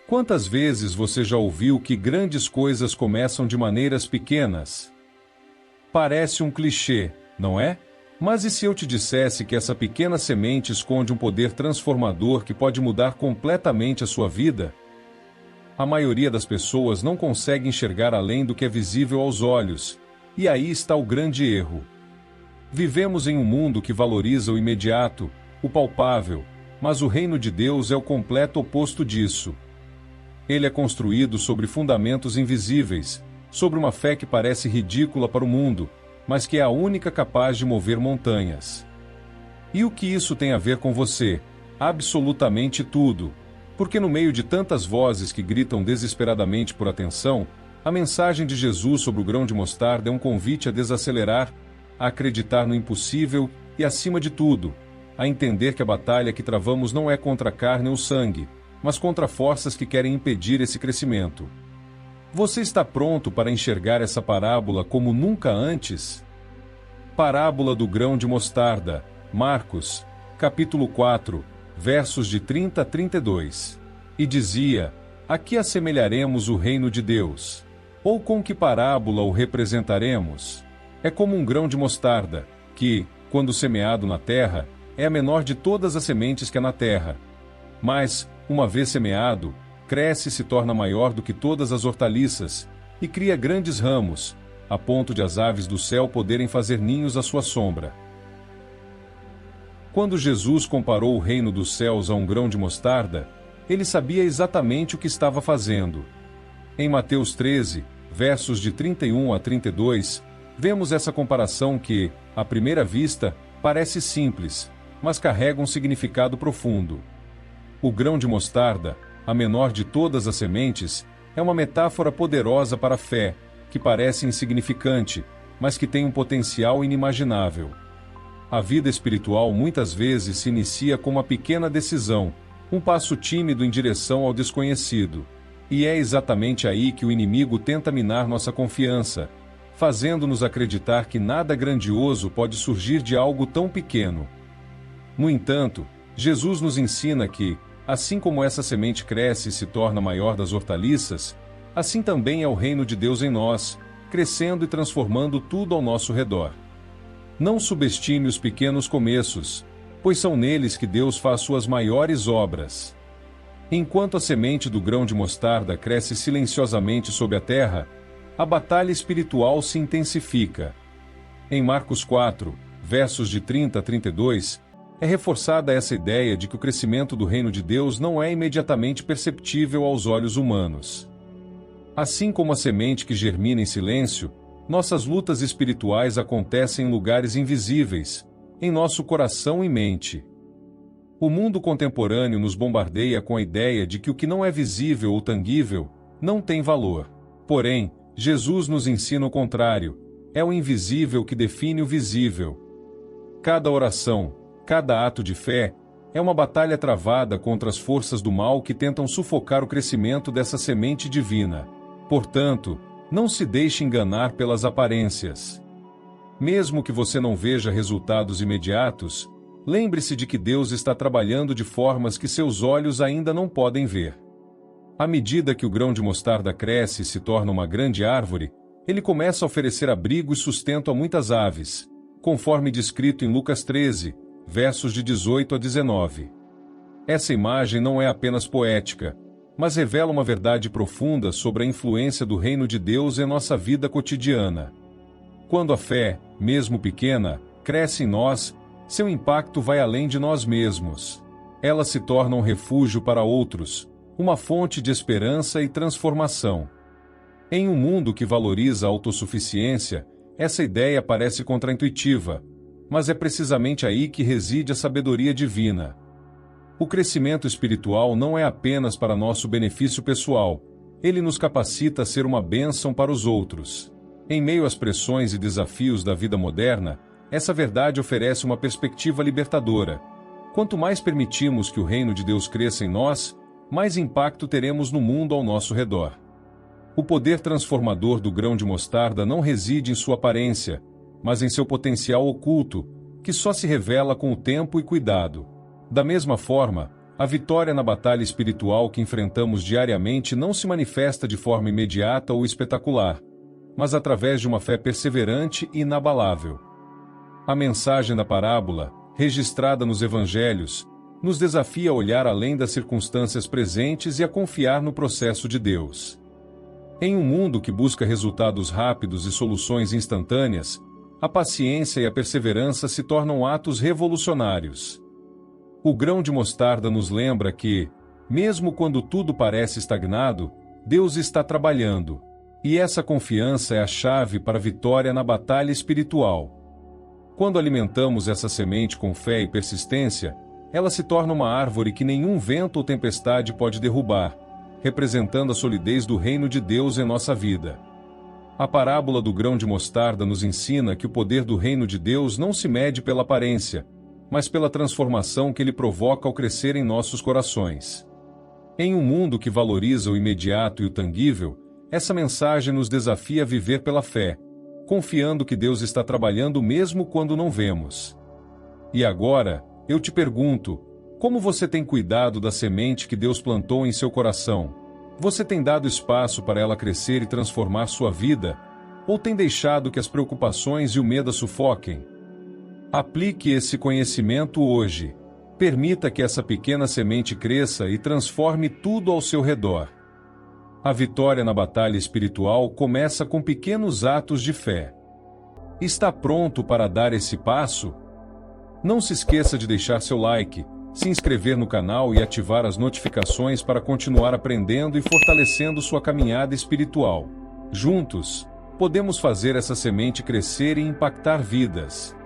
Quantas vezes você já ouviu que grandes coisas começam de maneiras pequenas? Parece um clichê, não é? Mas e se eu te dissesse que essa pequena semente esconde um poder transformador que pode mudar completamente a sua vida? A maioria das pessoas não consegue enxergar além do que é visível aos olhos, e aí está o grande erro. Vivemos em um mundo que valoriza o imediato, o palpável, mas o reino de Deus é o completo oposto disso. Ele é construído sobre fundamentos invisíveis, sobre uma fé que parece ridícula para o mundo, mas que é a única capaz de mover montanhas. E o que isso tem a ver com você? Absolutamente tudo. Porque no meio de tantas vozes que gritam desesperadamente por atenção, a mensagem de Jesus sobre o grão de mostarda é um convite a desacelerar, a acreditar no impossível e, acima de tudo, a entender que a batalha que travamos não é contra a carne ou sangue, mas contra forças que querem impedir esse crescimento. Você está pronto para enxergar essa parábola como nunca antes? Parábola do grão de mostarda, Marcos, capítulo 4, versos de 30 a 32. E dizia: a que assemelharemos o reino de Deus? Ou com que parábola o representaremos? É como um grão de mostarda, que, quando semeado na terra, é a menor de todas as sementes que há na terra. Mas, uma vez semeado, cresce e se torna maior do que todas as hortaliças, e cria grandes ramos, a ponto de as aves do céu poderem fazer ninhos à sua sombra. Quando Jesus comparou o reino dos céus a um grão de mostarda, ele sabia exatamente o que estava fazendo. Em Mateus 13, versos de 31 a 32, vemos essa comparação que, à primeira vista, parece simples, mas carrega um significado profundo. O grão de mostarda, a menor de todas as sementes, é uma metáfora poderosa para a fé, que parece insignificante, mas que tem um potencial inimaginável. A vida espiritual muitas vezes se inicia com uma pequena decisão, um passo tímido em direção ao desconhecido. E é exatamente aí que o inimigo tenta minar nossa confiança, fazendo-nos acreditar que nada grandioso pode surgir de algo tão pequeno. No entanto, Jesus nos ensina que, assim como essa semente cresce e se torna maior das hortaliças, assim também é o reino de Deus em nós, crescendo e transformando tudo ao nosso redor. Não subestime os pequenos começos, pois são neles que Deus faz suas maiores obras. Enquanto a semente do grão de mostarda cresce silenciosamente sob a terra, a batalha espiritual se intensifica. Em Marcos 4, versos de 30 a 32, é reforçada essa ideia de que o crescimento do reino de Deus não é imediatamente perceptível aos olhos humanos. Assim como a semente que germina em silêncio, nossas lutas espirituais acontecem em lugares invisíveis, em nosso coração e mente. O mundo contemporâneo nos bombardeia com a ideia de que o que não é visível ou tangível não tem valor. Porém, Jesus nos ensina o contrário: é o invisível que define o visível. Cada oração, cada ato de fé, é uma batalha travada contra as forças do mal que tentam sufocar o crescimento dessa semente divina. Portanto, não se deixe enganar pelas aparências. Mesmo que você não veja resultados imediatos, lembre-se de que Deus está trabalhando de formas que seus olhos ainda não podem ver. À medida que o grão de mostarda cresce e se torna uma grande árvore, ele começa a oferecer abrigo e sustento a muitas aves, conforme descrito em Lucas 13, versos de 18 a 19. Essa imagem não é apenas poética, mas revela uma verdade profunda sobre a influência do reino de Deus em nossa vida cotidiana. Quando a fé, mesmo pequena, cresce em nós, seu impacto vai além de nós mesmos. Ela se torna um refúgio para outros, uma fonte de esperança e transformação. Em um mundo que valoriza a autossuficiência, essa ideia parece contraintuitiva, mas é precisamente aí que reside a sabedoria divina. O crescimento espiritual não é apenas para nosso benefício pessoal, ele nos capacita a ser uma bênção para os outros. Em meio às pressões e desafios da vida moderna, essa verdade oferece uma perspectiva libertadora. Quanto mais permitimos que o reino de Deus cresça em nós, mais impacto teremos no mundo ao nosso redor. O poder transformador do grão de mostarda não reside em sua aparência, mas em seu potencial oculto, que só se revela com o tempo e cuidado. Da mesma forma, A vitória na batalha espiritual que enfrentamos diariamente não se manifesta de forma imediata ou espetacular, mas através de uma fé perseverante e inabalável. A mensagem da parábola, registrada nos Evangelhos, nos desafia a olhar além das circunstâncias presentes e a confiar no processo de Deus. Em um mundo que busca resultados rápidos e soluções instantâneas, a paciência e a perseverança se tornam atos revolucionários. O grão de mostarda nos lembra que, mesmo quando tudo parece estagnado, Deus está trabalhando, e essa confiança é a chave para a vitória na batalha espiritual. Quando alimentamos essa semente com fé e persistência, ela se torna uma árvore que nenhum vento ou tempestade pode derrubar, representando a solidez do reino de Deus em nossa vida. A parábola do grão de mostarda nos ensina que o poder do reino de Deus não se mede pela aparência, mas pela transformação que ele provoca ao crescer em nossos corações. Em um mundo que valoriza o imediato e o tangível, essa mensagem nos desafia a viver pela fé, confiando que Deus está trabalhando mesmo quando não vemos. E agora, eu te pergunto, como você tem cuidado da semente que Deus plantou em seu coração? Você tem dado espaço para ela crescer e transformar sua vida? Ou tem deixado que as preocupações e o medo a sufoquem? Aplique esse conhecimento hoje. Permita que essa pequena semente cresça e transforme tudo ao seu redor. A vitória na batalha espiritual começa com pequenos atos de fé. Está pronto para dar esse passo? Não se esqueça de deixar seu like, se inscrever no canal e ativar as notificações para continuar aprendendo e fortalecendo sua caminhada espiritual. Juntos, podemos fazer essa semente crescer e impactar vidas.